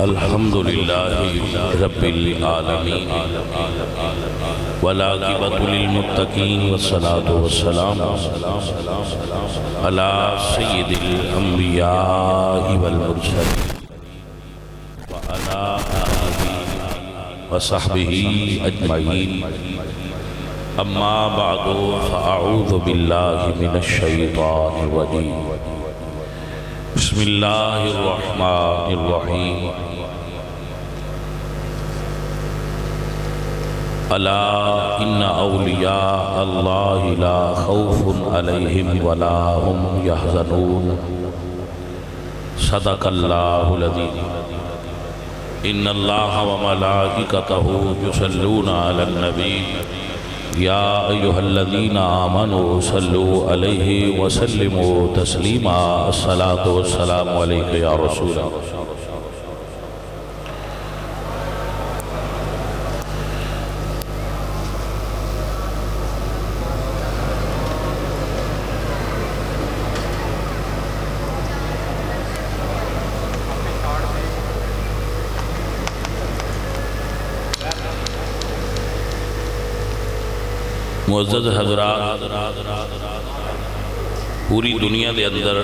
الحمد للہ رب العالمین والعاقبۃ للمتقین والصلاة والسلام علی سید الانبیاء والمرسلین وعلی آلہ وصحبہ اجمعین اما بعد فاعوذ باللہ من الشیطان الرجیم بسم اللہ الرحمن الرحیم الا ان اولیاء اللہ لا خوف علیہم ولا هم يحزنون صدق اللہ العظیم ان اللہ وملائکتہ یصلون علی النبی یا ایہا الذین آمنوا صلوا علیہ وسلموا تسلیما الصلاة والسلام علیکہ یا رسول اللہ معزز حضرات، پوری دنیا دے اندر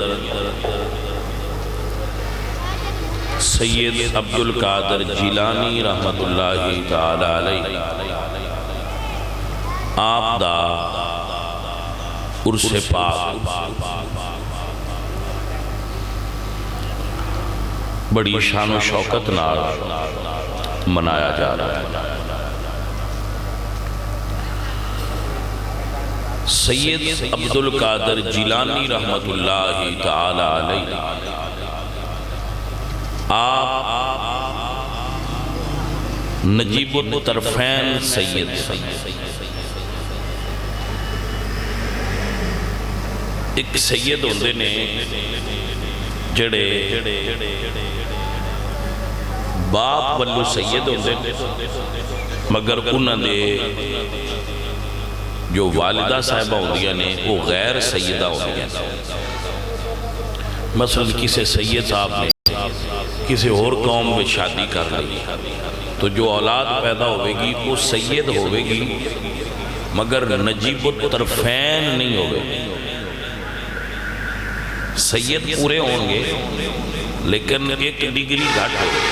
سید عبدالقادر جیلانی رحمت اللہ تعالی علیہ آپ دا عرس پاک بڑی شان و شوکت نال منایا جا رہا ہے۔ سید عبدالقادر جیلانی رحمت اللہ تعالی علیہ آپ نجیب الطرفین سید ایک سید ہوندے نے جڑے باپ والو سید ہوندے مگر انہاں دے جو والدہ صاحبہ ہوندیاں نے وہ غیر سیدہ ہوندیاں مثلا کسی سید صاحب نے کسی اور قوم میں شادی کر لی تو جو اولاد پیدا ہوئے گی وہ سید ہوئے گی مگر نجیب الطرفین نہیں ہوئے۔ سید پورے ہوں گے لیکن ایک ڈگری گھٹ ہوگی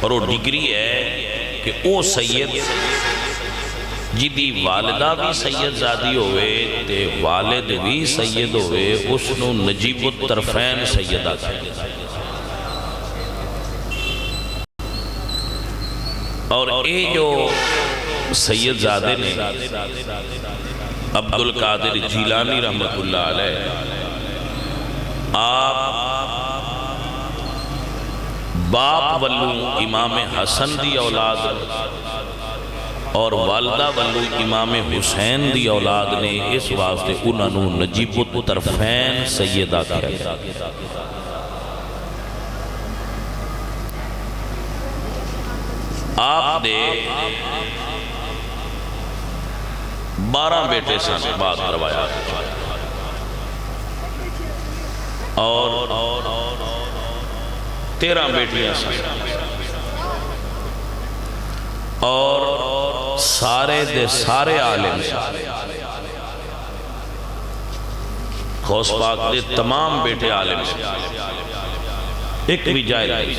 اور وہ ڈگری ہے کہ وہ سید جدی والدہ بھی سید زادی ہوئے تے والد بھی سید ہوئے اس نو نجیب الطرفین سید آتا ہے۔ اور اے جو سید زادے نے عبدالقادر جیلانی رحمت اللہ علیہ آپ باپ والو امام حسن دی اولاد اور والدہ والو امام حسین دی اولاد نے اس واسطے انہوں نے نجیب الطرفین سیدہ کیا۔ آپ نے 12 بیٹے سن بات کروایا اور 13 بیٹیاں سن اور سارے دے سارے عالم غوث پاک دے تمام بیٹے عالم ایک بھی جائے نہیں۔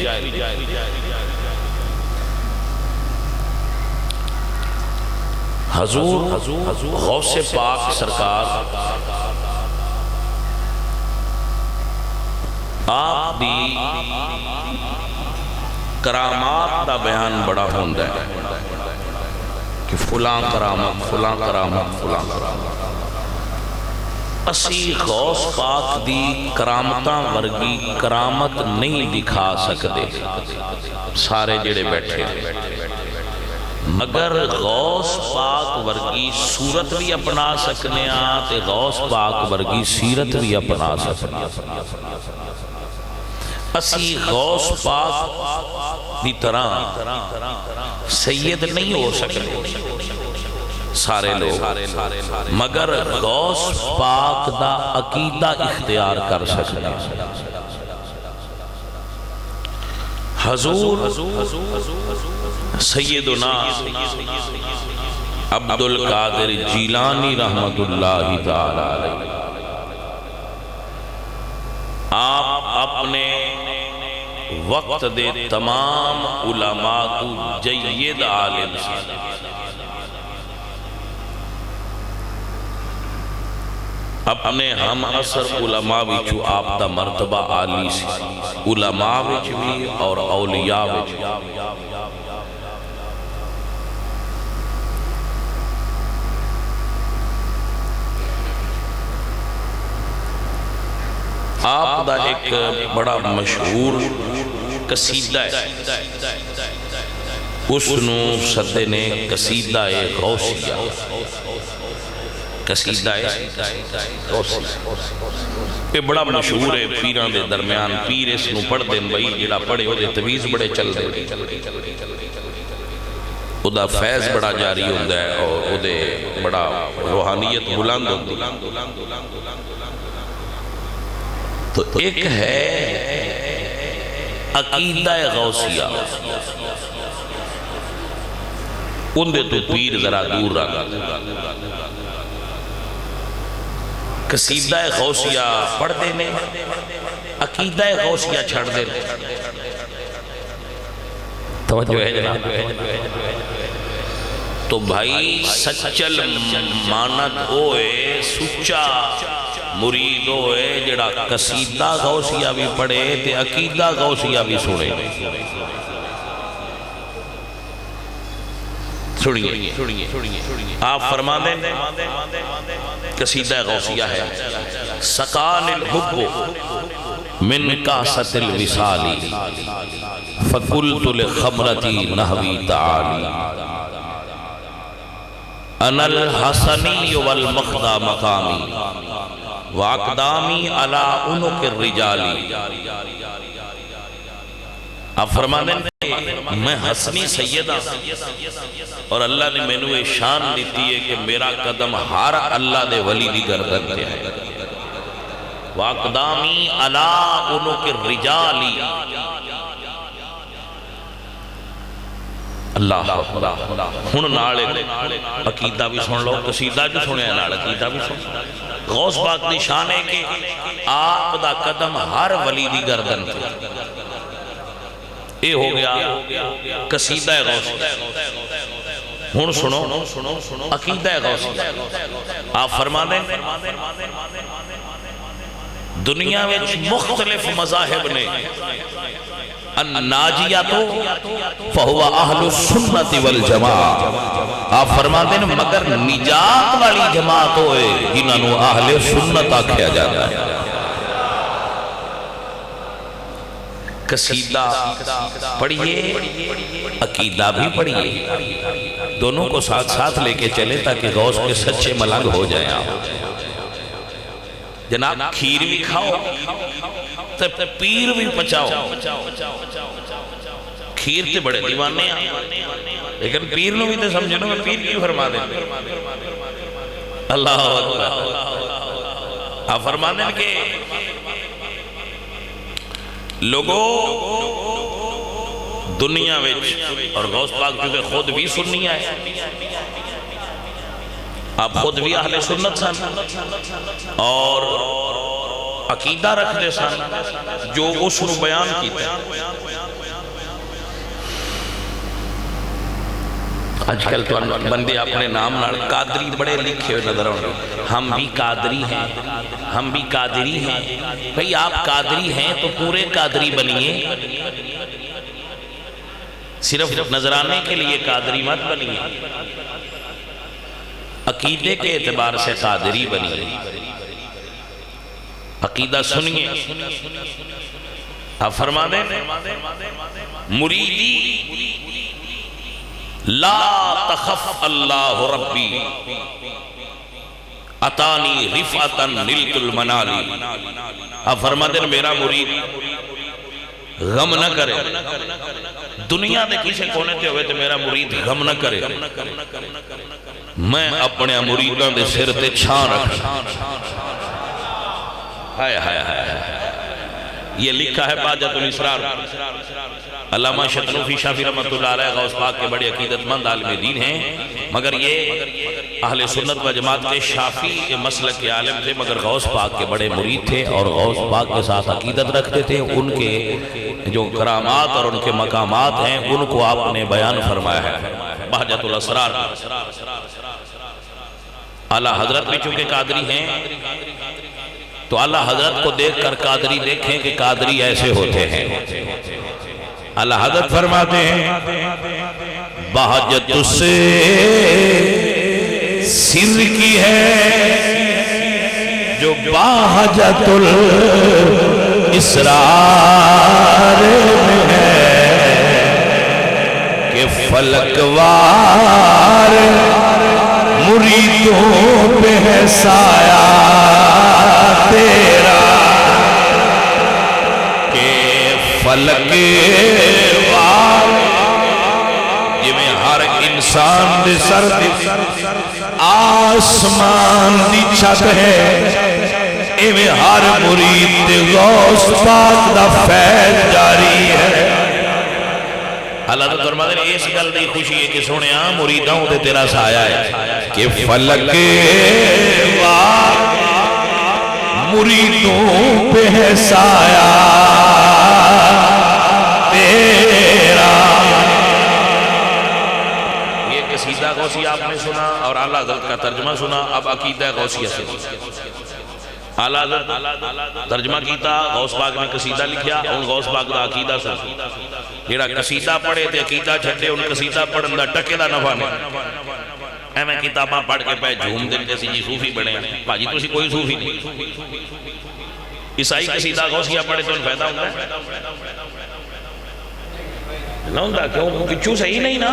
حضور غوث پاک سرکار آپ دی کرامات دا بیان بڑا ہوندہ ہے کہ فلاں کرامت فلاں کرامت فلاں کرامت اسی غوث پاک دی کرامتاں ورگی کرامت نہیں دکھا سکتے سارے جڑے بیٹھے مگر غوث پاک ورگی صورت بھی اپنا سکنے تے غوث پاک ورگی سیرت بھی اپنا سکنے اسی غوث پاک دی طرح سید نہیں ہو سکتے سارے لوگ مگر غوث پاک دا عقیدہ اختیار کر سکتے حضور سیدنا عبد القادر جیلانی رحمت اللہ تعالی علیہ، آپ اپنے وقت دے تمام علماء تو جید عالم سے، اپنے ہم اثر علماء وچو آپ دا مرتبہ عالی سی، علماء وچ بھی اور اولیاء وچ بھی۔ آپ دا ایک بڑا مشہور قصیدہ ہے، اس نو سدے نے قصیدہ غوثیہ، قصیدہ غوثیہ یہ بڑا مشہور ہے پیران دے درمیان، پیر اس نو پڑھ دیں بھائی، جڑا پڑھے ہو دے تویز بڑے چل دے، او دا فیض بڑا جاری ہوندہ ہے اور او دے بڑا روحانیت بلند ہوندی۔ تو ایک ہے عقیدہ غوثیہ، ان دے تو پیر ذرا دور رہا، قصیدہ غوثیہ پڑھ دینے، عقیدہ غوثیہ چھڑ دینے۔ توجہ ہے جناب؟ تو بھائی سچل مانت ہوئے، سچا مرید ہوئے، جڑا قصیدہ غوثیہ بھی پڑھے تے عقیدہ غوثیہ بھی سنے۔ سنیے آپ فرما دیں، قصیدہ غوثیہ ہے، سقان الحب من کاسۃ الوصال فقلت لخمرتی نحوی تعالی انا الحسنی والمخدہ مقامی واقدامی علی عنق الرجال۔ آپ فرما دیں میں حسنی سیدہ اور اللہ نے میں نے شان دیتی ہے کہ میرا قدم ہر اللہ دے ولی دی گردن پہ ہے، واقدامی علی عنق الرجال۔ اللہ ہن نال عقیدہ بھی سن لو، قصیدہ جو سنیا نال عقیدہ بھی سن۔ غوث پاک دی شان ہے کہ آپ دا قدم ہر ولی دی گردن پہ۔ یہ ہو گیا قصیدہ غوثیہ۔ ہن سنو عقیدہ غوثیہ۔ آپ فرما دیں دنیا میں مختلف مذاہب نے الناجیاتو فہو اہل السنت والجماعت، آپ فرما دیں مگر نجات والی جماعت ہوئے جنہاں نو اہل سنت آکھیا جاتا ہے۔ قصیدہ پڑھئے، عقیدہ بھی پڑھئے، دونوں کو ساتھ ساتھ لے کے چلے تاکہ غوث کے سچے ملنگ ہو جائیں آپ۔ جناب کھیر بھی کھاؤ تب پیر بھی پچاؤ، کھیر تے بڑے دیوانے ہیں لیکن پیر نو بھی تے سمجھنو میں پیر کی فرما دیں۔ اللہ اکبر، آپ فرما دیں کہ لوگوں دنیا وچ اور غوث پاک کیونکہ خود بھی سنی ہے، آپ خود بھی اہل سنت سن اور عقیدہ رکھ دے سن جو اس نے بیان کیتا ہے۔ آج کل تو بندے اپنے نام نال قادری بڑے لکھے ہوئے نظر آؤں گے، ہم بھی قادری ہیں، ہم بھی قادری ہیں۔ بھئی آپ قادری ہیں تو پورے قادری بنیے، صرف نظرانے کے لیے قادری مت بنیے، عقیدے کے اعتبار سے قادری بنیے۔ عقیدہ سنیے، آپ فرما دیں مریدی لا تخف اللہ ربی اتانی رفعتا نلت المنالی۔ آپ فرما دیں میرا مرید غم نہ کرے، دنیا دے کسی کونے تے ہوئے تے میرا مرید غم نہ کرے، میں اپنے مریدان دے سر تے چھان رکھا۔ ہائے ہائے ہائے، یہ لکھا ہے باجت الاسرار، علامہ شتنوفی شافی رحمۃ اللہ علیہ غوث پاک کے بڑے عقیدت مند عالم دین ہیں، مگر یہ اہل سنت و جماعت کے شافی کے مسلک کے عالم تھے، مگر غوث پاک کے بڑے مرید تھے اور غوث پاک کے ساتھ عقیدت رکھتے تھے۔ ان کے جو کرامات اور ان کے مقامات ہیں ان کو آپ نے بیان فرمایا ہے بہجت الاسرار۔ اعلیٰ حضرت بھی چونکہ قادری ہیں تو اعلیٰ حضرت کو دیکھ کر قادری دیکھیں کہ قادری ایسے ہوتے ہیں۔ اعلیٰ حضرت فرماتے ہیں بہجت سے سر کی ہے جو بہجت الاسرار میں ہے کہ فلکوار مریدوں پہ ہے سایہ تیرا، کہ فلکوار جویں ہر انسان دے سر آسمان دی چھت ہے، ایویں ہر مرید دے غوث پاک دا فیض جاری ہے۔ اللہ تعالیٰ فرماتے ہیں اس گل دی خوشی ہے کہ سنیا مریداں دے تیرا سایہ ہے، کہ فلک وار مریدوں پہ ہے سایہ تیرا۔ یہ قصیدہ غوثیہ آپ نے سنا اور اعلیٰ حضرت کا ترجمہ سنا، اب عقیدہ غوثیہ سے اعلیٰ حضرت ترجمہ کیتا، غوث پاک نے قصیدہ لکھیا، ان غوث پاک دا عقیدہ سنا۔ جیڑا قصیدہ پڑھے تے عقیدہ چھٹے، ان قصیدہ پڑھن دا ٹکے دا نفع نہیں۔ اے میں کتاباں پڑھ کے پہ جھوم دل کے سی جی صوفی بڑھے ہیں، بھاجی تو سی کوئی صوفی نہیں۔ عیسائی قصیدہ غوثیہ پڑھے تو ان فائدہ ہوتا ہے نہ ہوتا، کیوں کچھو صحیح نہیں نا۔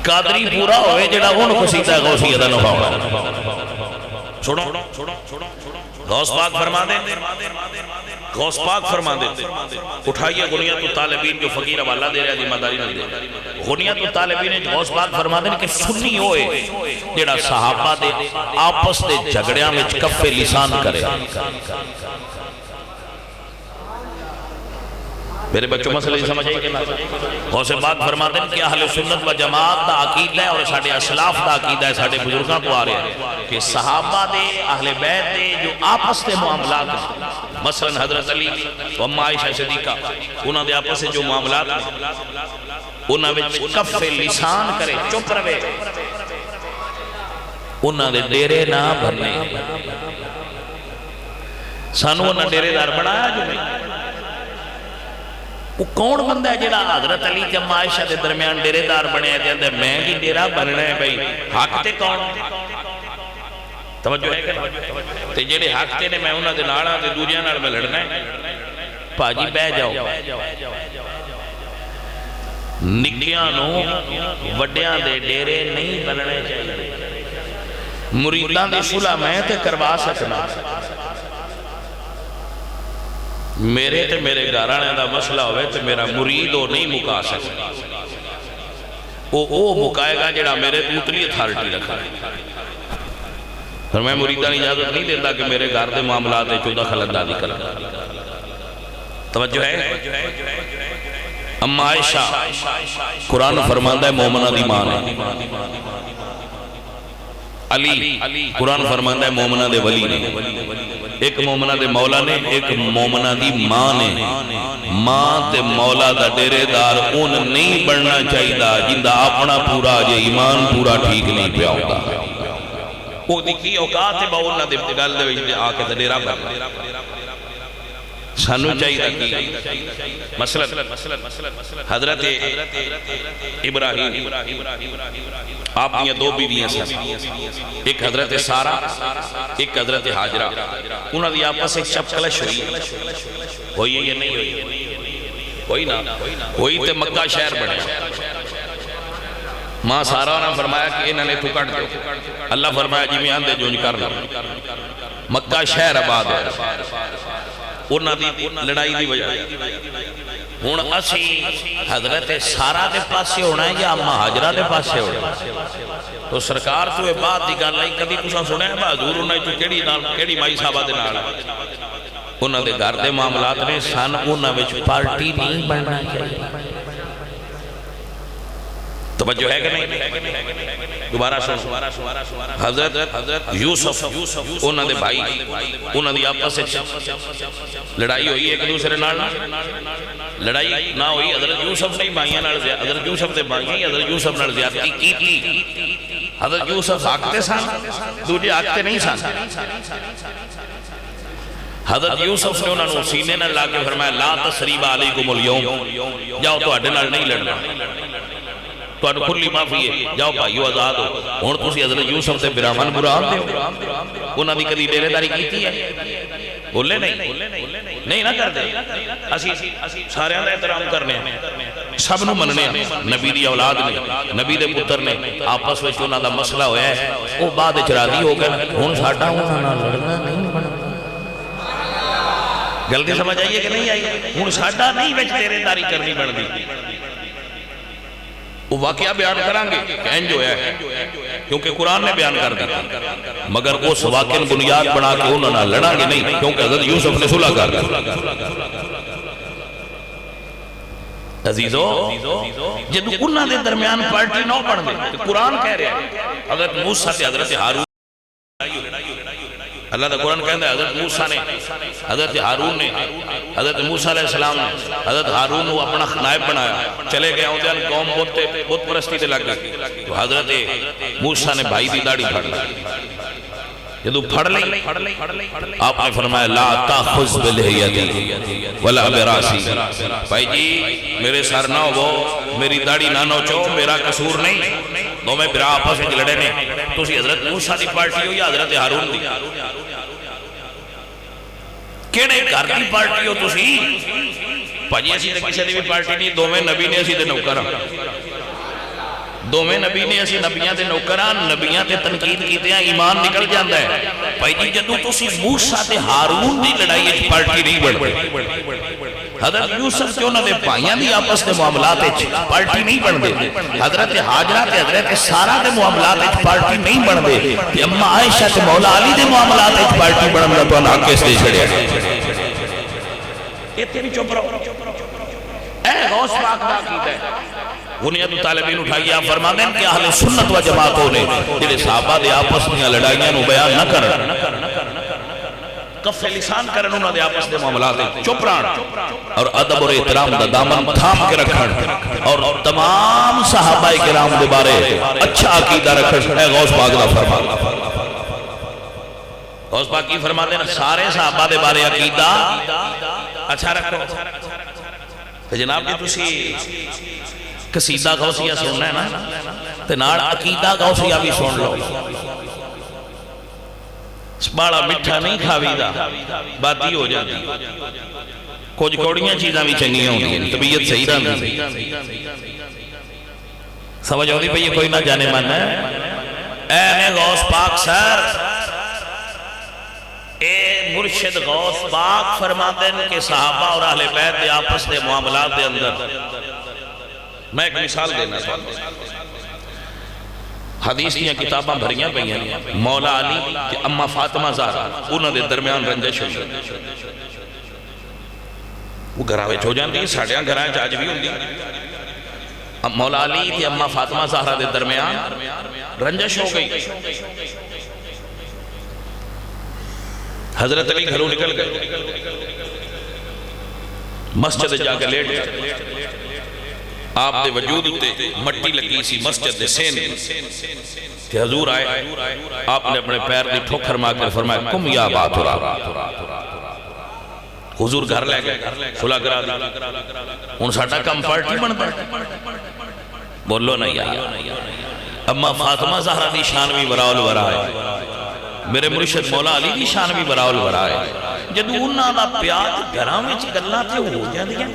قادری پورا ہوئے جیڑا ان قصیدہ غوثیہ دا نفع ہوتا۔ چھوڑو غوث پاک فرما دے، غوث پاک فرما دے، اٹھائیے غنیت الطالبین جو فقیر حوالہ دے رہا ذمہ داری نہ دے۔ غنیت الطالبین غوث پاک فرما دے کہ سنی ہوئے جیڑا صحابہ دے آپس دے جھگڑیاں میں کف لسان کرے۔ میرے بچوں مسئلہ سمجھ آئی کہ غوث پاک فرماتے ہیں کہ اہل سنت و جماعت دا عقیدہ ہے اور ساڑھے اسلاف دا عقیدہ ہے، ساڑھے بزرگاں کو آ رہے ہیں کہ صحابہ دے اہل بیت دے جو آپس دے معاملات ہیں، مثلا حضرت علی و اما عائشہ صدیقہ، انہاں دے آپس سے جو معاملات ہیں انہاں میں کف لسان کرے، چپ روے، انہاں دے ڈیرے نہ بھرنے۔ سانو انہاں ڈیرے دار بنایا جو نہیں۔ وہ کون بندہ ہے جیڑا حضرت علی کے عائشہ دے درمیان ڈیرے دار بنے ہیں جیندے میں کی ڈیرہ بننا ہے بھئی، حق تے کون توجہ ہے کہ تے جیڑے حق تے نے میں انہاں دے ناڑا تے دوجیاں نال میں لڑنا ہے۔ پاجی بہ جاؤ، نکیاں نو وڈیاں دے ڈیرے نہیں بننے چاہیے۔ مریداں دی صلح میں تے کروا سکنا، میرے تے میرے گھرانے دا مسئلہ ہوئے تے میرا مرید وہ نہیں مکا سکتا، وہ مکائے گا جڑا میرے اتنی اتھارٹی رکھا ہے۔ اور میں مریدان اجازت نہیں دیتا کہ میرے گھر دے معاملات ہے چودہ خلندادی کرنا۔ توجہ ہے؟ اما عائشہ قرآن فرماندہ ہے مومنہ دی ماں ہے، علی قرآن فرماندہ ہے مومنہ دے ولی نے، ایک مومنہ دے مولا نے، ایک مومنہ دی ماں نے۔ ماں تے مولا دا ڈیرے دار ان نہیں بڑھنا چاہیے دا جندہ اپنا پورا جے ایمان پورا ٹھیک نہیں پیا ہوتا۔ وہ دیکھی اوقات با انہاں دے گل دے وچ آ کے ڈیرا بننا۔ سانو چاہیے کہ مثلا حضرت ابراہیم آپ نے دو بیویاں سن، ایک حضرت سارہ ایک حضرت حاجرہ، انہوں نے آپس ایک چپکلش ہوئی ہے یا نہیں ہوئی؟ ہوئی نا، ہوئی تے مکہ شہر بنے۔ ماں سارہ نے فرمایا کہ انہوں نے تو کٹ دو، اللہ فرمایا جی میں آندے جو کرنا، مکہ شہر آباد ہے۔ انہاں دی لڑائی دی وجہ ہون اسی حضرت سارہ دے پاسے ہونا ہے یا اما حاجرہ دے پاسے ہونا ہے؟ تو سرکار تو بات دی گل نہیں کبھی تساں سنیا ہے حضور انہاں تو کیڑی مائی صاحبہ دے نال انہوں دے گھر دے معاملات نے سن انہوں وچ پارٹی نہیں بننا چاہیے. توجہ ہے کہ نہیں؟ دوبارہ سنو. حضرت یوسف انہوں دے بھائی انہوں دی آپس سے لڑائی ہوئی ایک دوسرے نال لڑائی نہ ہوئی. حضرت یوسف نے بھائیاں نال حضرت یوسف دے بھائی حضرت یوسف نال زیادتی کی. حضرت یوسف آکتے سن دوجے آکتے نہیں سن. حضرت یوسف نے انہوں نے سینے نہ لا کے فرمایا لا تسریب علیکم اليوم، جاؤ تو اڈے نال نہیں لڑنا، تو اڈے کھلی معافی ہے، جاؤ بھائیو آزاد ہو. ہن تسی حضرت یوسف تے برامن برام دے انہاں دی کدی ڈیرے داری کیتی ہے؟ بولے نہیں نہ کر دے. اسی سارے دا احترام کرنے ہیں، سب نو مننے ہیں. نبی دی اولاد نے نبی دے پتر نے آپس وچ انہاں دا مسئلہ ہویا ہے، او بعد وچ راضی ہو گئے. ہن ساڈا انہاں نال لڑنا نہیں بننا. جلدی سمجھ آئیے کہ نہیں آئیے؟ ہن ساڈا نہیں وچ ڈیرے داری کرنی بندی. وہ واقعہ بیان کرانگے کہ انج ہویا ہے کیونکہ قرآن نے بیان کر دیا، مگر اس واقعہ بنیاد بنا کے انہوں نے لڑا گے نہیں کیونکہ حضرت یوسف نے صلح کر دیا. عزیزو جدو انہوں نے درمیان پارٹی نہ بن دے قرآن کہہ رہے ہیں. حضرت موسیٰ سے حضرت ہارون، اللہ دا قرآن کہتا ہے حضرت موسیٰ نے حضرت ہارون نے حضرت موسیٰ علیہ السلام نے حضرت ہارون کو اپنا نائب بنایا. چلے گئے ہوں جان قوم بہت پرستی دے لگ گئے تو حضرت موسیٰ نے بھائی دی داڑھی پھڑ لی. جدو پھڑ لی آپ نے فرمایا لا تاخذ بلحیتی ولا براسی، بھائی جی میرے سر نہ ہو، میری داڑھی نہ نوچو، میرا قصور نہیں. دو میں برا آپس میں لڑے نے. تسی حضرت موسیٰ دی پارٹی ہو یا حضرت ہارون دی؟ کیڑے گھر دی پارٹی ہو تسی؟ بھائی اسی تے کسی دی بھی پارٹی نہیں، دو میں نبی نے اسی تے نوکر ہاں، دو میں نبی نے اسی نبیاں تے نوکر ہاں. نبیاں تے تنقید کیتے ہیں ایمان نکل جاندہ ہے. بھائی جی جدو تسی موسیٰ تے ہارون دی لڑائی ایک پارٹی نہیں بڑھتے. حضرت یوسف کے انہوں نے بھائیاں دی آپس دے معاملات پارٹی نہیں بن دے. حضرت حاجرہ تے حضرت سارہ دے معاملات پارٹی نہیں بن دے. کہ اماں عائشہ تے مولا علی دے معاملات پارٹی بن دے تو ناکے سے چھڑے. یہ تیری چپ رہو. اے غوث پاک دا عقیدہ ہے. بنیاد طالبین اٹھائی آپ فرما دیں کہ اہل سنت و جماعتوں نے جنہیں صحابہ دے آپس میں لڑائیاں نو بیان نہ کرن، کف لسان کرن، انہوں نے آپس دے معاملات چپ رہن اور ادب اور احترام دا دامن تھام کے رکھن اور تمام صحابہ کرام دے بارے اچھا عقیدہ رکھن. اے غوث پاک دا فرما. غوث پاک کی فرما دینا سارے صحابہ دے بارے عقیدہ اچھا رکھو. جناب جی تسی قصیدہ غوثیہ سننا ہے نا تے نال عقیدہ غوثیہ بھی سن لو. بڑا مٹھا نہیں کھاوی دا باتی ہو جاتی. کچھ کوڑیاں چیزاں بھی چنگیاں ہوتی ہیں، طبیعت صحیح رہتی. سمجھ ہوتی پہ یہ کوئی نہ جانے من ہے. اے غوث پاک سر، اے مرشد غوث پاک فرماتے ہیں کہ صحابہ اور اہل بیت دے آپس دے معاملات دے اندر میں ایک مثال دینا چاہتا ہوں. حدیث دیا کتاباں بھریاں پہ ہیں. مولا علی کہ اماں فاطمہ زہرا انہوں نے درمیان رنجش ہوئی. وہ گھراوے چھو جاندی ساڑیاں گھرائیں چاج بھی ہوندی. مولا علی کہ اماں فاطمہ زہرا دے درمیان رنجش ہو گئی. حضرت علی گھروں نکل گئے، مسجد جا کے لیٹ گئے. آپ دے وجود تے مٹی لگی سی مسجد دے سین کہ حضور آئے. آپ نے اپنے پیر دی ٹھوکر مار کر فرمایا کم یا بات ہو رہا. حضور گھر لے گئے، صلح کرا دی. ان ساٹھا کم پارٹی بنتا ہے. بولو نہیں آیا. اما فاطمہ زہرہ دی شان بھی براول برا ہے، میرے مرشد مولا علی دی شان بھی براول برا ہے. جدو انہاں دا پیار گھراں وچ گلاں تے ہو جاندیاں.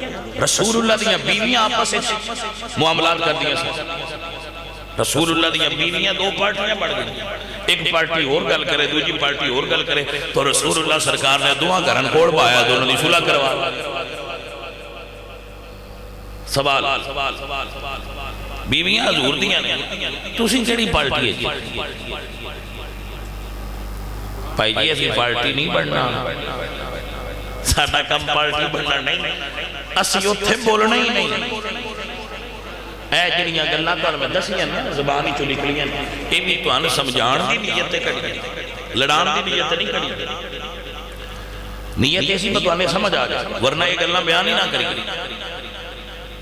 رسول اللہ دیاں بیویاں آپس وچ معاملات کر دیاں سن. رسول اللہ دیاں بیویاں دو پارٹیاں بڑھ گئی. ایک پارٹی اور گل کرے، دوسری پارٹی اور گل کرے تو رسول اللہ سرکار نے دعا گھرن کوڑ پایا دونوں دی صلح کروا. سوال بیویاں حضور دیاں نے، تسی کیڑی پارٹی ہے جی؟ بھائی جی ایسی پارٹی نہیں بڑھنا. ساڈا کم پارٹی بننا نہیں، اسی اتھے بولنا ہی نہیں۔ اے جڑیاں گلاں کر میں دسیاں نا زبان ہی چ نکلیاں، اے بھی تہاڈے سمجھان دی نیت کری، لڑان دی نیت نہیں کری، نیت ایسی بتوانے سمجھ آ جائے، ورنہ یہ گلاں بیان ہی نہ کری۔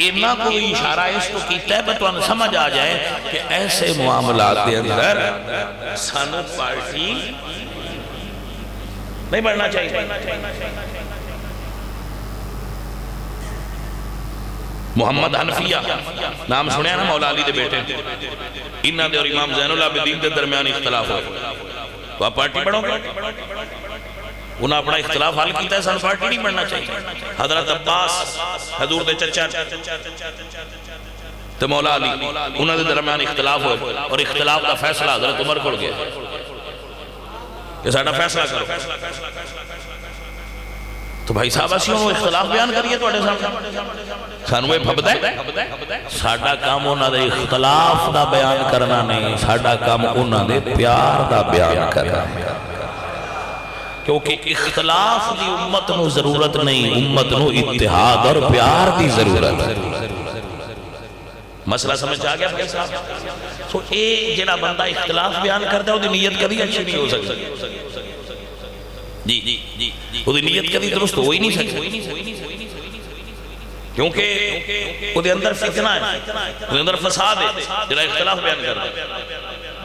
اینا کوئی اشارہ اس کو کیتا ہے بتوانے سمجھ آ جائے کہ ایسے معاملات دے اندر سانو پارٹی نہیں بڑھنا چاہیے۔ محمد حنفیہ نام سنیا نا مولا علی دے بیٹے، انہاں دے اور امام زین العابدین دے درمیان اختلاف ہوئے، تو آپ پارٹی بڑھو گے؟ انہاں اپنا اختلاف حل کیتا ہے، سانو پارٹی نہیں بڑھنا چاہیے۔ حضرت عباس حضور دے چچا تو مولا علی انہاں دے درمیان اختلاف ہوئے، اور اختلاف کا فیصلہ حضرت عمر کو گیا کہ ساڈا فیصلہ کرو۔ تو بھائی صاحب اسی انہوں اختلاف بیان کریے تو اڑے سامنے سانوے پھبدہ ہے، ساڈا کام انہاں دے اختلاف دا بیان کرنا نہیں، ساڈا کام انہاں دے پیار دا بیان کرنا ہے، کیونکہ اختلاف دی امت نو ضرورت نہیں، امت نو اتحاد اور پیار دی ضرورت ہے۔ مسئلہ سمجھ آ گیا بھائی صاحب؟ تو اے جنہ بندہ اختلاف بیان کرتا ہے وہ دی نیت کبھی اچھی نہیں ہو سکتی، جی وہ دی نیت کبھی درست ہو ہی نہیں سکتی، کیونکہ وہ دے اندر فتنہ ہے، وہ دے اندر فساد ہے جنہ اختلاف بیان کرتا ہے۔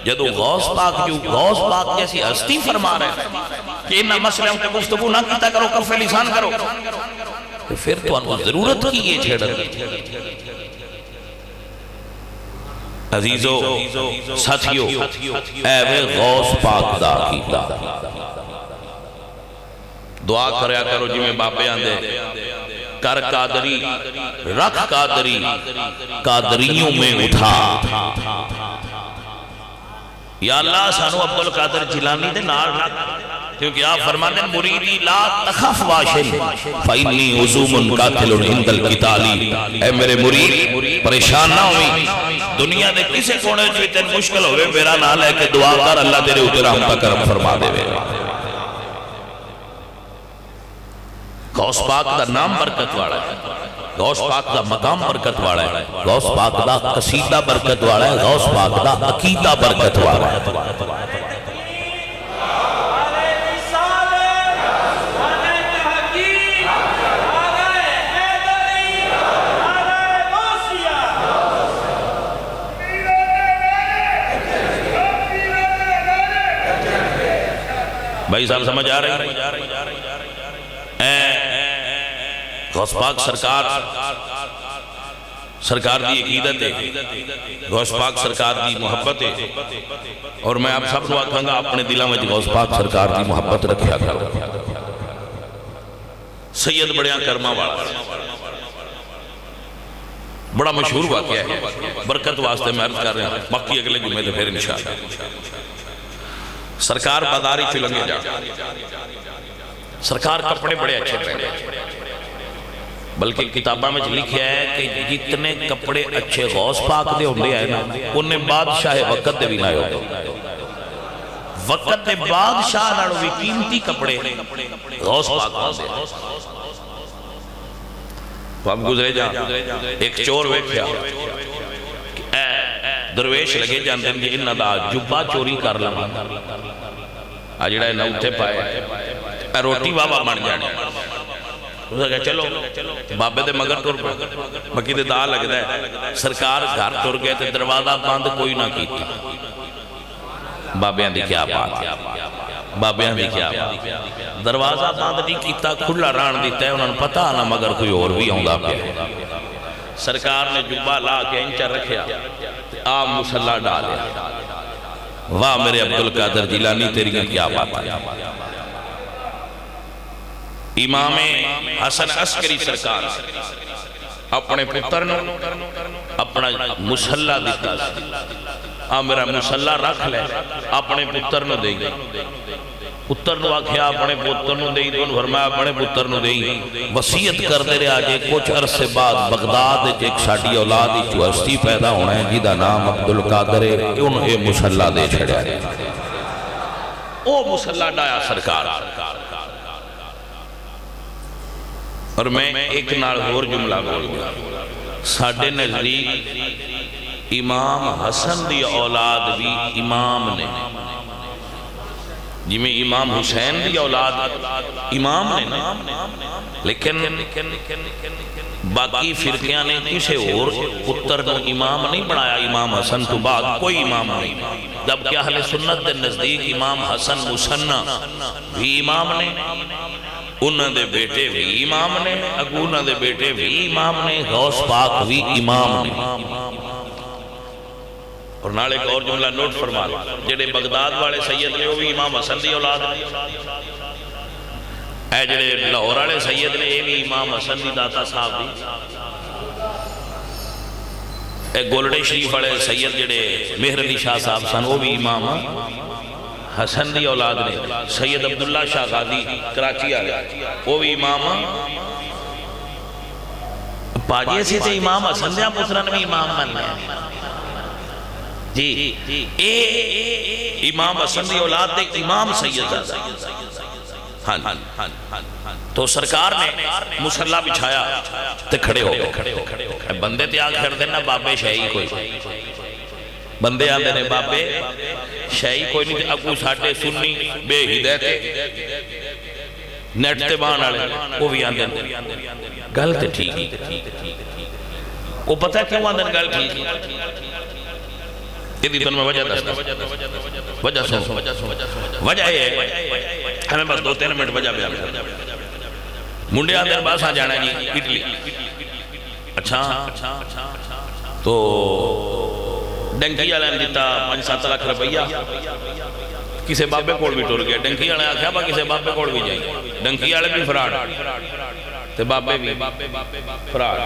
جدو غوث پاک جیسی ہستی فرما رہے ہیں کہ انہا مسئلہ ہم کو گفتگو نہ کیتا کرو، کف لسان کرو، تو پھر تو انہوں ضرورت کی یہ چھڑا۔ عزیزو ساتھیو، اے وے غوث پاک دا کیتا دعا کریا کرو جی میں باپے آندے کر قادری رکھ قادری قادریوں میں اٹھا، یا اللہ سانو عبدالقادر جیلانی دے نار رکھ، کیونکہ آپ فرماتے ہیں مریدی لا تخف واشن فإنی عزوم قاتل عند القتالی، اے میرے مرید پریشان نہ ہوئی، دنیا دے کسے کونے جو اتن مشکل ہوئے میرا نال ہے کہ دعا کر اللہ تیرے اتر ہم کا کرم فرما دے وے۔ غوث پاک دا نام برکت والا ہے، غوث پاک دا مقام برکت والا ہے، غوث پاک دا قصیدہ برکت والا ہے، غوث پاک دا عقیدہ برکت والا ہے۔ بھائی صاحب سمجھ آ رہے ہیں؟ غوث پاک سرکار دی عقیدت ہے، غوث پاک سرکار دی محبت ہے، اور میں آپ سب کو آکھاں گا اپنے دلوں میں غوث پاک سرکار دی محبت رکھیا کرو۔ سید بڑیاں کرما والا بڑا مشہور واقعہ ہے، برکت واسطے میں عرض کر رہے ہیں، باقی اگلے جمعے تو پھر انشاءاللہ۔ سرکار بازاری چلنگے جا، سرکار کپڑے بڑے اچھے پہنے، بلکہ کتابہ میں لکھیا ہے کہ جتنے کپڑے اچھے غوث پاک دے ہوندے آئے نا انہیں بادشاہ وقت دے بھی نہ ہوتے، وقت دے بادشاہ ناڑو بھی قیمتی کپڑے غوث پاک ہوندے۔ تو اب گزرے جا ایک چور ویکھیا درویش لگے جاندے ہیں کہ انہا دا جبہ چوری کر لما آجڑا ہے نہ اٹھے پائے روٹی بابا بن جانے، اس نے کہا چلو بابے دے مگر ٹور پہ مکی دے دا لگ دے، سرکار گھر ٹور گئے تھے، دروازہ باندھ کوئی نہ کیتا، بابیاں دی کیا بات ہے، بابیاں دی کیا بات، دروازہ باندھ نہیں کیتا، کھلا ران دیتا ہے، انہوں نے پتا نہ مگر کوئی اور بھی ہوں گا پہ۔ سرکار نے جبہ لا کے انچر رکھیا، آپ مسلح ڈالے، واہ میرے عبدالقادر جیلانی تیری کیا بات ہے۔ امام حسن عسکری سرکار اپنے پتر نے اپنا مسلح دیتا، میرا مسلح رکھ لے، اپنے پتر نے دے گی، پتر نو آکھیا اپنے پتر نو دئی، تو فرمایا اپنے پتر نو دئی، وصیت کر دے رہے آجے کچھ عرصے بعد بغداد ایک ساڑی اولاد جو ہستی پیدا ہونا ہے جیدہ نام عبدالقادر ہے، انہیں مسلح دے چھڑیا ہے، او مسلح ڈایا سرکار، اور میں ایک نال اور جملہ بول گیا، ساڑھے نزدیک امام حسن دی اولاد بھی امام نے، جی میں امام حسین دی اولاد امام نے نا، لیکن باقی فرقیاں نے کسے اور پتر کو امام نہیں بنایا، امام حسن تو بعد کوئی امام نہیں، جبکہ اہل سنت دے نزدیک امام حسن مصنع بھی امام نے، انہاں دے بیٹے بھی امام نے، اگو انہاں دے بیٹے بھی امام نے، غوث پاک بھی امام نے۔ اور نال ایک اور جملہ نوٹ فرما لو، جڑے بغداد والے سید نے وہ بھی امام حسن دی اولاد نے، اے جڑے لاہور والے سید نے یہ بھی امام حسن دی داتا صاحب دی، اے گولڈے شریف والے سید جڑے مہر علی شاہ صاحب سن وہ بھی امام حسن دی اولاد نے، سید عبداللہ شاہ غادی کراچی والے وہ بھی امام پاجے سے تے امام حسن دیا پتران بھی امام بننا ہے جی، اے امام حسن دی اولاد دے امام سید زادہ، ہاں تو سرکار نے مصلی بچھایا تے کھڑے ہو گئے، بندے تے آگ کر دینا بابے شہی کوئی، بندے آندے نے بابے شہی کوئی نہیں، اگو ساٹھے سنی بے ہدایتے نیٹ تے بان آلے وہ بھی آندے نے گل تے ٹھیک، وہ پتہ ہے کیوں آندے گل ٹھیک، یہ تن میں وجہ دستا، وجہ سن، وجہ یہ ہے ہمیں بس 2-3 منٹ وجہ بیان کرنا، منڈے آدھر باسا جانا جی اٹلی، اچھا تو ڈنکی آلین دیتا 5-7 لاکھ روپیہ کسے بابے کوڑ بھی ٹور گئے، ڈنکی آلین آکھیا با کسے بابے کوڑ بھی جائیں، ڈنکی آلین بھی فراڈ تے بابے بھی فراڈ،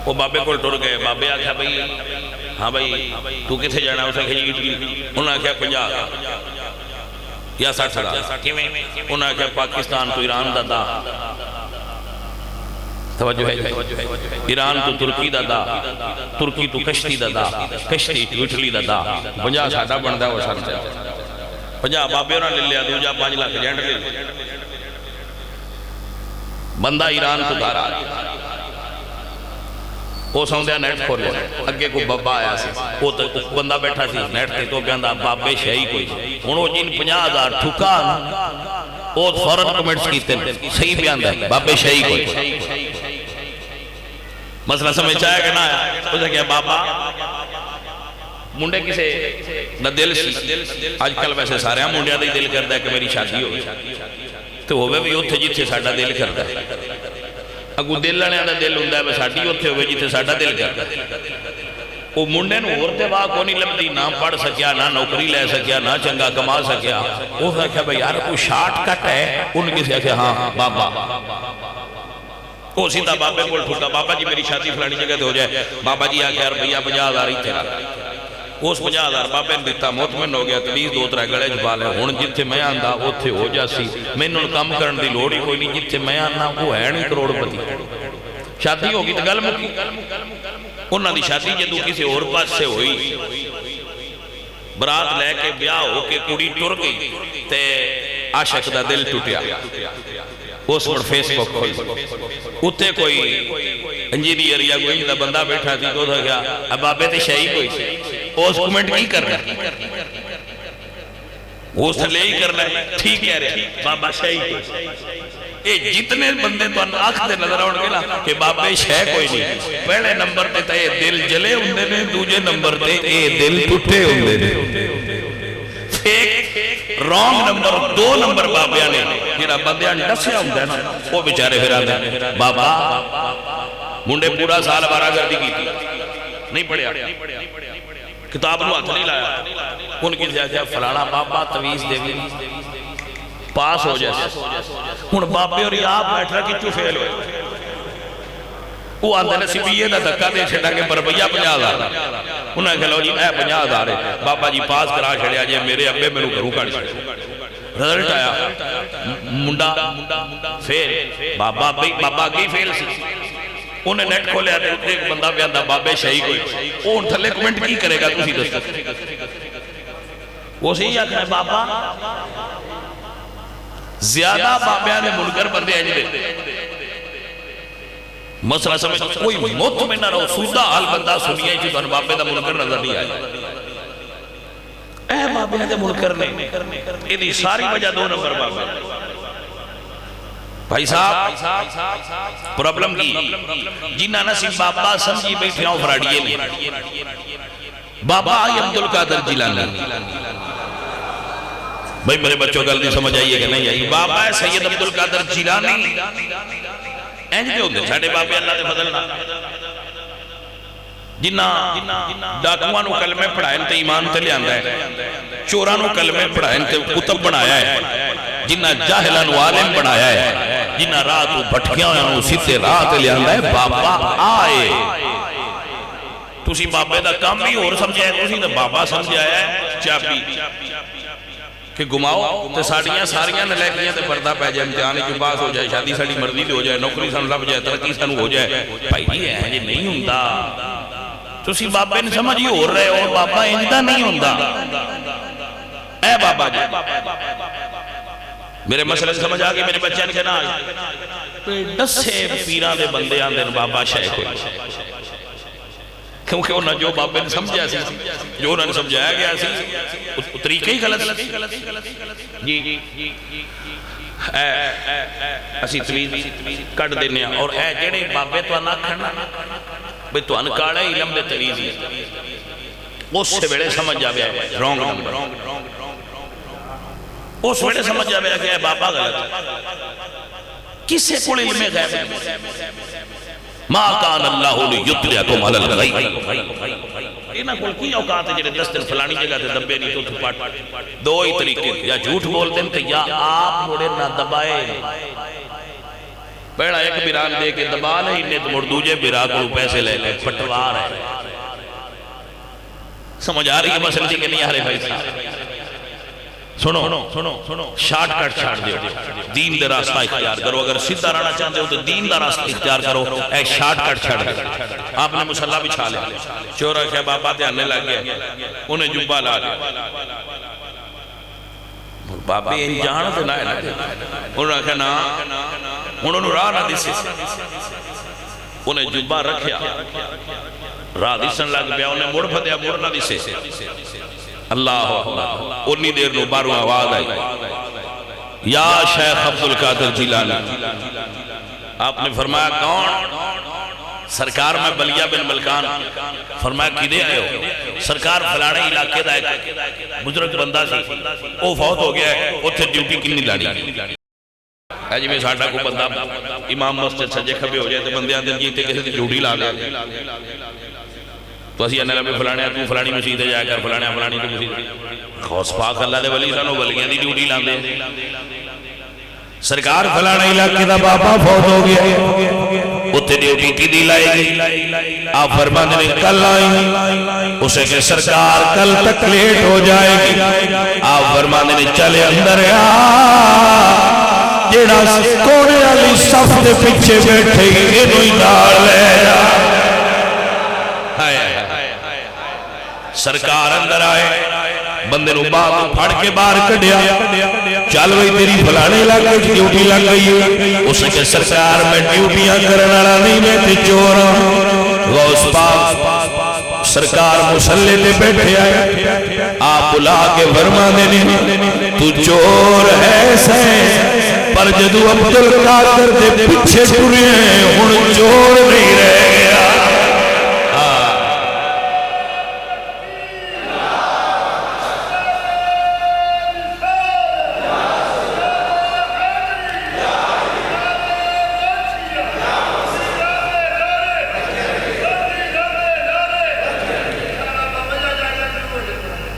وہ بابے کوڑ ٹور گئے، بابے آکھیا بھئی ہاں بھئی تو کتھے جانا اسے کھجی اٹلی، انہوں نے کہا 50 یا 60 انہوں نے کہا پاکستان تو ایران دا دا، توجہ ہے ایران تو ترکی دا دا، ترکی تو کشتی دا دا، کشتی تو اٹلی دا دا، 50 ساڑھا بندہ وہ سارتا ہے، 50 بابے انہوں نے لیا 2-5 لاکھ جینڈ لے بندہ ایران تو دارا، وہ سمجھا نیٹ کھول لیا، اگے کو بابا آیا سی، وہ بندہ بیٹھا سی نیٹ تے تو کہندہ بابے شہی کوئی، انہوں جن 50,000 ٹھکا وہ فوراں کمنٹس کیتے ہیں، صحیح بیان ہے بابے شہی کوئی، مسئلہ سمجھ چاہے کہ نہ آیا، اسے کہا بابا منڈے کسے نہ دل سی، آج کل ویسے سارے ہم منڈیا دے دل کردہ ہے کہ میری شادی ہو تو ہوئے بھی اتھے جیتے ساڑھا دل کردہ ہے، اگو دل لنے آدھا دل ہندہ ہے بس ساڑھی ہوتے ہوئے جیتے ساڑھا دل کرتا وہ منڈے نو اور دے باق ہونی لبدی نہ پڑھ سکیا نہ نوکری لے سکیا نہ چنگا کما سکیا، وہ کہا بھئی یار کوئی شارٹ کٹ ہے، ان کی سے کہا ہاں بابا، وہ سیدھا بابے کو ٹھوکا بابا جی میری شادی فلانی جگہ دے ہو جائے، بابا جی آکے روپیہ 50,000 ہی تھے، اس 50,000 بابے نے دیتا مطمئن ہو گیا، تلیز 2-3 گڑے جبا لے، ہون جتے میں آندہ اتھے ہو جاسی، میں انہوں نے کام کرن دی لوڑی کوئی نہیں، جتے میں آندہ وہ ہے نہیں کروڑ پتی، شادی ہوگی تو گل مکی، انہوں نے شادی جدو کسی اور پاس سے ہوئی، برات لے کے بیاہ ہو کے کڑی ٹر گئی، تے عاشق دا دل ٹوٹیا، اس پر فیس بک کھول اتھے کوئی انجینئر یا کوئی دا بندہ بیٹھا تھی تو تھا کیا اب بابے تے شہی کوئی اس کومنٹ کی کر رہا ہے وہ اس لے ہی کر رہا ہے ٹھیک کہہ رہے ہیں بابا شہی کوئی اے جتنے بندے تو آنکھ دے نظر آؤں گے کہ بابے شہ کوئی نہیں پہلے نمبر تے تے دل جلے ہوندے نے دوجے نمبر تے اے دل ٹوٹے ہوندے نے فیک رونگ نمبر 2 نمبر بابیاں نے جنہا بندیاں نسیا ہوندے نا وہ بیچارے پھر آدھے بابا منڈے پورا سال بارہ گردی کی تھی نہیں پڑھیا کتاب نو ہاتھ نہیں لایا ان کی زیادہ فلانا بابا تویز دیوی پاس ہو جائے ہن بابے اور آپ بیٹھ رہا کچھو فیل ہوئے وہ آندھے نے سبیے دا دکا دے چھڑا کے بربیہ 50,000 انہوں نے کہا جی اے 50,000 ہے بابا جی پاس کرا چھڑیا جی میرے ابے میں گھروں کھڑ چھڑے رزلٹ آیا منڈا فیل بابا کی فیل سی انہیں نیٹ کو لے آتے ایک بندہ بھی آندھا بابے شہی کوئی وہ ان تھلے کومنٹ کی کرے گا تُسی دستے وہ سی یا کہ بابا زیادہ بابیاں نے منکر بندے ہیں جلے مسئلہ سمجھ کوئی مطمئن نہ رہو سودہ حال بندہ سنیے جو تن بابے دا منکر نظر نہیں آئے اے بابے دے منکر نے یہ ساری وجہ 2 نمبر بابے بھائی صاحب پرابلم کی جنہ نصیب بابا سمجھی بیٹھے ہوں فراڈیے میں بابا آئی عبدالقادر جیلانی بھائی میرے بچوں گل نہیں سمجھ آئیے کہ نہیں آئی بابا ہے سید عبدالقادر جیلانی اینج دے ہوندے ساڑھے بابے اللہ دے فضلنا جنہ ڈاکوانو کلمے پڑھائیں تے ایمان تے لے آندہ ہے چورانو کلمے پڑھائیں تے کتب بنایا ہے جنہ جاہلانو عالم بنایا ہے جنہ راتو بھٹکیاں سیتے رات لے آندہ ہے بابا آئے تُسی بابے دا کام بھی اور سمجھے ہے تُسی دا بابا سمجھے آیا ہے چاپی کہ گماؤ تے ساڑیاں نلیکیاں تے پردہ پہ جائے امتحانی کے پاس ہو جائے شادی ساڑی مردی بھی ہو جائے نوکری سانو لب جائے ترقی سانو ہو جائے بھائی جی ہے یہ نہیں ہوندہ تُسی بابے نے سمجھ یہ ہو رہے ہو بابا اندہ نہیں ہوندہ اے بابا جی میرے مسئلے سے سمجھ آگے میرے بچے نے کہنا دسے پیران دے بندے آن دین بابا شیخ ہوئی کیونکہ انہاں جو بابے نے سمجھا سی جو انہاں نے سمجھایا گیا سی طریقے ہی غلط جی اسی تمیز کٹ دینے اور اے جڑے بابے تو نہ کھڑنا بھئی تو انکاڑے علم دے تمیز اس سے بڑے سمجھ جاوے رونگ نمبر اس وقت سمجھ جاوے کہ اے بابا غلط کسے کو علم غیب ما کان اللہ لیطلعکم علی الغیب اینا کل کی اوقات ہے جنہیں دستر فلانی جگہ تے دبے نہیں تو پاٹ 2 ہی طریقے یا جھوٹ بول دیں کہ یا آپ مڑے نہ دبائے بیڑا ایک بیران دے کے دبا لے انہیں تو مردوجے بیران کو پیسے لے لے پٹوار ہے سمجھ آ رہی ہے مسئلہ کہ نہیں آ رہے بھائی سنو شارٹ کٹ چھاڑ دیو دین دے راستہ اختیار کرو اگر سیدھا رہنا چاہتے ہو تو دین دا راستہ اختیار کرو اے شارٹ کٹ چھاڑ دیو آپ نے مسلح بھی چھا لے چورہ کے بابا دے آنے لگ گئے انہیں جبہ لا لے بابے ان جان دے نائے لگے انہوں نے کہا نا انہوں نے راہ نہ دیسی انہیں جبہ رکھیا راہ دیسن لگ بیا انہیں مڑ پھدیا مڑ نہ دیسی اللہ انی دیر نو بارو آواز آئی یا شیخ عبدالقادر جیلانی آپ نے فرمایا کون سرکار میں بلیہ بن ملکان فرمایا کدے آئے ہو سرکار فلانے علاقے دا ایک بزرگ بندہ سی وہ فوت ہو گیا ہے اتھے ڈیوٹی کنی لانی ہے جی میں ساٹھا کو بندہ امام مسجد سجے کھبے ہو جائے تھے بندے آدھے جیتے کسی دی ڈیوٹی لا لے تو اسی انہا میں فلانے تو فلانی مسجد جائے کر فلانے فلانی تو مسجد خوص پاک اللہ دے ولی سانو ولیاں دی ڈیوٹی لاندے سرکار فلانے علاقے دا بابا فوت ہو گیا اتھے ڈیوٹی کی دی لائے گی آپ فرمانے نے کل آئی اسے کہ سرکار کل تک لیٹ ہو جائے گی آپ فرمانے نے چلے اندر جیڑا کونے علی صف دے پیچھے بیٹھے گی انہوں ہی ڈال لے سرکار اندر آئے بندے نو باپ پھاڑ کے باہر کڑیا چل وہی تیری فلانے لگا ڈیوٹی لگ گئی اسے کہ سرکار میں ڈیوٹیاں کرنا نہیں میں تے چورا غوث پاک سرکار مسلح تے بیٹھے آئے آپ بلا کے فرمانے نے تو چور ہے سے پر جدو عبدالقادر دے پیچھے ٹرے ہن چور نہیں رہ گیا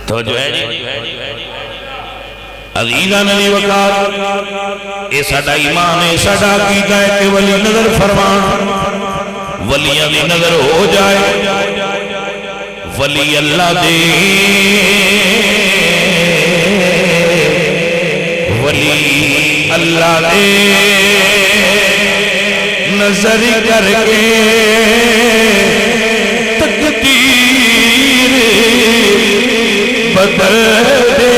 تو جو ہے جی عزیزہ نبی وقار اے ساڑا ایمان اے ساڑا عقیدہ ہے کہ ولی نظر فرمان ولیاں دی نظر ہو جائے ولی اللہ دے ولی اللہ دے نظر کر کے تقدیر بدل دے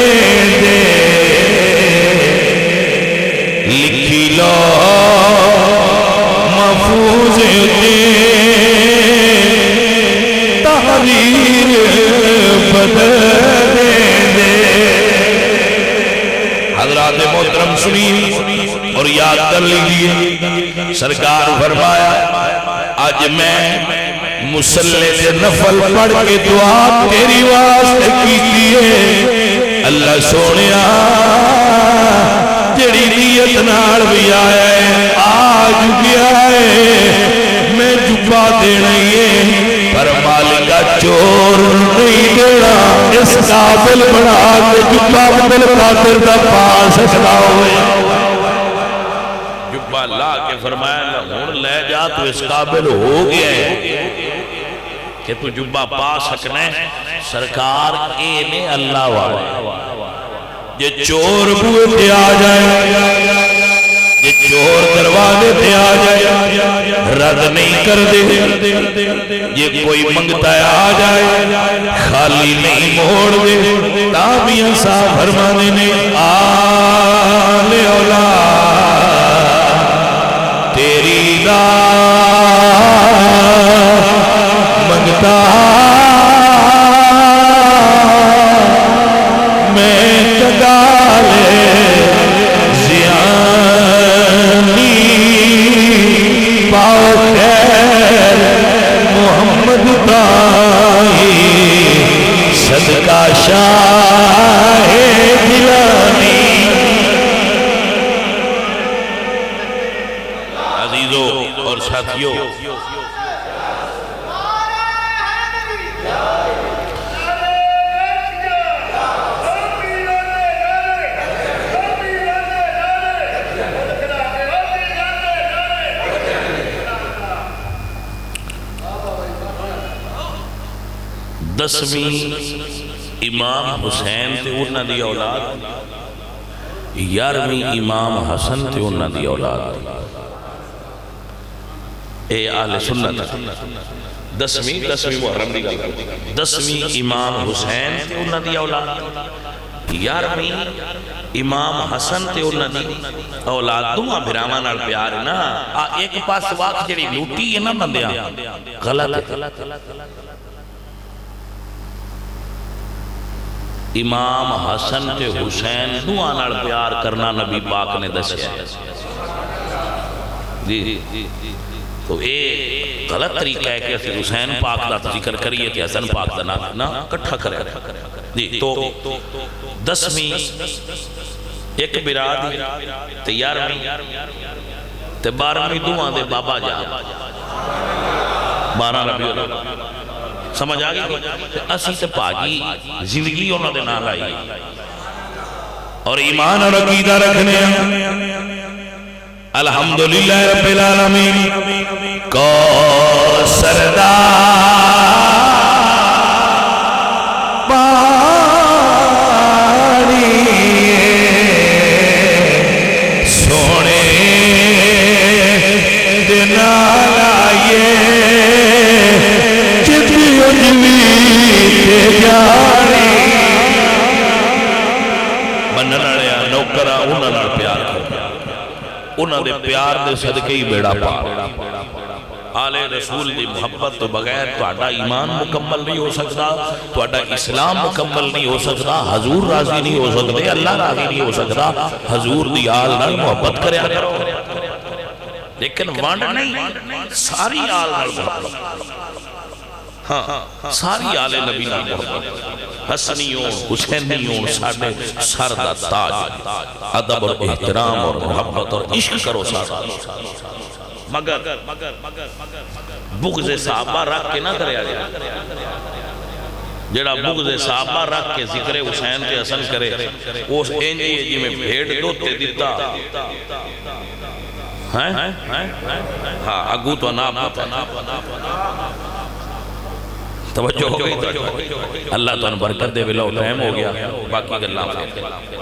لکھی لو محفوظ حریر بدلے دے۔ حضرات محترم سنی اور یاد کر لیجئے، سرکار فرمایا آج میں مصلی سے نفل پڑھ کے دعا تیری واسطے کیجئے، اللہ سونیا جڑی نیت نال بھی آیا ہے آج بھی آئے، میں جبا دینا ہے پر مالکہ چور نہیں دینا، اس قابل بنا کے جبا بدل خاطر دا پا سکتا ہوئے۔ جبا لا کے فرمایا ہون لے جا تو اس قابل ہو گیا ہے کہ تو جبا پا سکنے۔ سرکار اے نے اللہ والے یہ چور بوئے پہ آ جائے، یہ چور دروازے پہ آ جائے، رد نہیں کر دے، یہ کوئی منگتا ہے آ جائے خالی نہیں موڑ دے۔ تابعین صاحب فرمانے نے آل اولاد تیری دا منگتا میں کگالے زیانی پاؤ خیر محمد تائی صدقہ شاہ دلانی۔ عزیزوں اور ساتھیوں، دسویں امام حسین تے انہاں دی اولاد، 11ویں امام حسن تے انہاں دی اولاد، اے اہل سنت۔ دسویں محرم دی گل، 10ویں امام حسین تے انہاں دی اولاد، 11ویں امام حسن تے انہاں دی اولاد۔ دوہاں بھراواں نال پیار ہے نا، ایک پاس واقع جڑی لوٹی ہے نا بندیاں غلط ہے۔ امام حسن تے حسین دوہاں نال پیار کرنا نبی پاک نے دسیا ہے جی۔ تو اے غلط طریقہ ہے کہ اسے حسین پاک دا ذکر کریے کہ حسن پاک دا نہ کٹھا کرے جی۔ تو 10ویں ایک برادری تے 11ویں تے 12ویں دوہاں دے بابا جان 12 ربیع الاول، سمجھ آگئی کہ اسی تے پاکی زندگی انہوں دے نال آئی اور ایمان اور عقیدہ رکھنے الحمدللہ رب العالمین کو سردار انہوں نے پیار دے صدقے ہی بیڑا پار۔ آل رسول دی محبت تو بغیر تہاڈا ایمان مکمل نہیں ہو سکتا، تہاڈا اسلام مکمل نہیں ہو سکتا، حضور راضی نہیں ہو سکتے، اللہ راضی نہیں ہو سکتا۔ حضور دی آل نال محبت کریا کرو، لیکن وانڈ نہیں، ساری آل نال محبت، ہاں ساری آل نبی نال محبت، حسنیوں حسینیوں ساڑھے سر دا تاج، ادب اور احترام اور محبت اور عشق کرو سارا، مگر بغض صحابہ رکھ کے نہ کریا گیا۔ جڑا بغض صحابہ رکھ کے ذکر حسین کے حسن کرے اس انجی جی میں بھیڑ دوتے دیتا ہاں اگو تو نام توجہ ہو گئی۔ اللہ تو ان برکت دے بلو ٹائم ہو گیا، باقی گلہ